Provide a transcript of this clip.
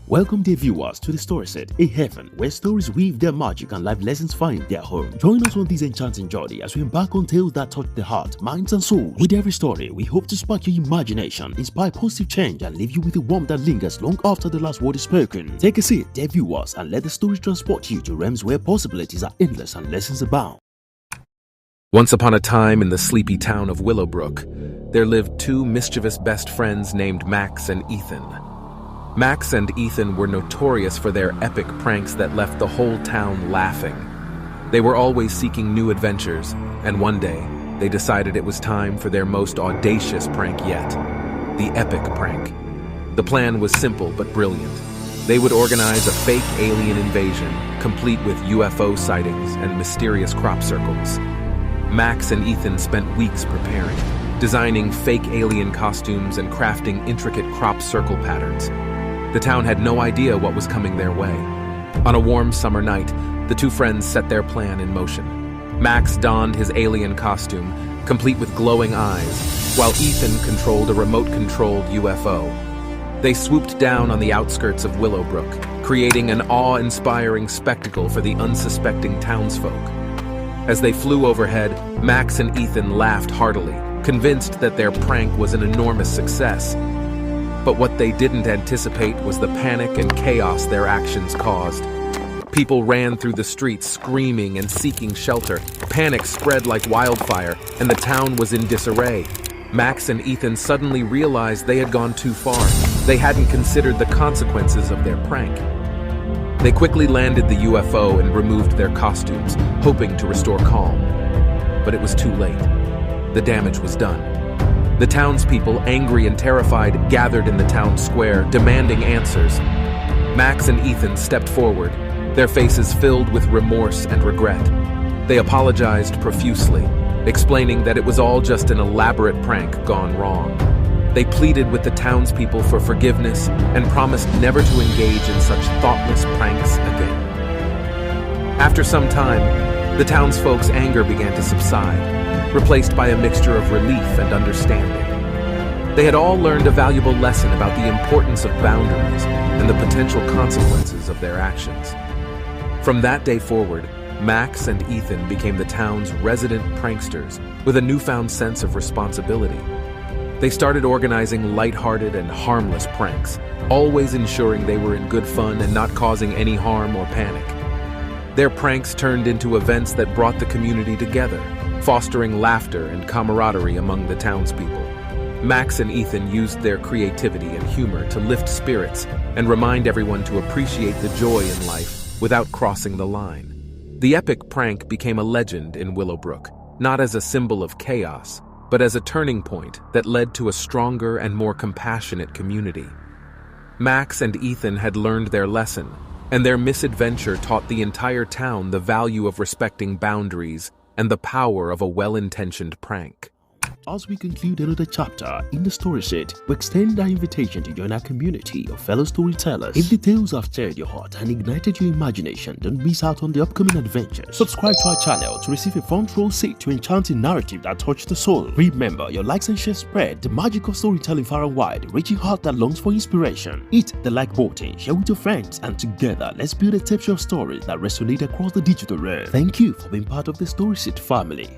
Welcome dear viewers to the story set, a heaven where stories weave their magic and life lessons find their home. Join us on this enchanting journey as we embark on tales that touch the heart, minds and souls. With every story, we hope to spark your imagination, inspire positive change and leave you with a warmth that lingers long after the last word is spoken. Take a seat, dear viewers, and let the story transport you to realms where possibilities are endless and lessons abound. Once upon a time in the sleepy town of Willowbrook, there lived two mischievous best friends named Max and Ethan. Max and Ethan were notorious for their epic pranks that left the whole town laughing. They were always seeking new adventures, and one day, they decided it was time for their most audacious prank yet, the epic prank. The plan was simple but brilliant. They would organize a fake alien invasion, complete with UFO sightings and mysterious crop circles. Max and Ethan spent weeks preparing, designing fake alien costumes and crafting intricate crop circle patterns. The town had no idea what was coming their way. On a warm summer night, the two friends set their plan in motion. Max donned his alien costume, complete with glowing eyes, while Ethan controlled a remote-controlled UFO. They swooped down on the outskirts of Willowbrook, creating an awe-inspiring spectacle for the unsuspecting townsfolk. As they flew overhead, Max and Ethan laughed heartily, convinced that their prank was an enormous success. But what they didn't anticipate was the panic and chaos their actions caused. People ran through the streets screaming and seeking shelter. Panic spread like wildfire, and the town was in disarray. Max and Ethan suddenly realized they had gone too far. They hadn't considered the consequences of their prank. They quickly landed the UFO and removed their costumes, hoping to restore calm. But it was too late. The damage was done. The townspeople, angry and terrified, gathered in the town square, demanding answers. Max and Ethan stepped forward, their faces filled with remorse and regret. They apologized profusely, explaining that it was all just an elaborate prank gone wrong. They pleaded with the townspeople for forgiveness and promised never to engage in such thoughtless pranks again. After some time, the townsfolk's anger began to subside, replaced by a mixture of relief and understanding. They had all learned a valuable lesson about the importance of boundaries and the potential consequences of their actions. From that day forward, Max and Ethan became the town's resident pranksters with a newfound sense of responsibility. They started organizing lighthearted and harmless pranks, always ensuring they were in good fun and not causing any harm or panic. Their pranks turned into events that brought the community together, fostering laughter and camaraderie among the townspeople. Max and Ethan used their creativity and humor to lift spirits and remind everyone to appreciate the joy in life without crossing the line. The epic prank became a legend in Willowbrook, not as a symbol of chaos, but as a turning point that led to a stronger and more compassionate community. Max and Ethan had learned their lesson, and their misadventure taught the entire town the value of respecting boundaries and the power of a well-intentioned prank. As we conclude another chapter in the story set, we extend our invitation to join our community of fellow storytellers. If the tales have stirred your heart and ignited your imagination, don't miss out on the upcoming adventures. Subscribe to our channel to receive a front row seat to enchanting narrative that touch the soul. Remember, your likes and shares spread the magic of storytelling far and wide, reaching heart that longs for inspiration. Hit the like button, share with your friends, and together let's build a tapestry of stories that resonate across the digital realm. Thank you for being part of the story set family.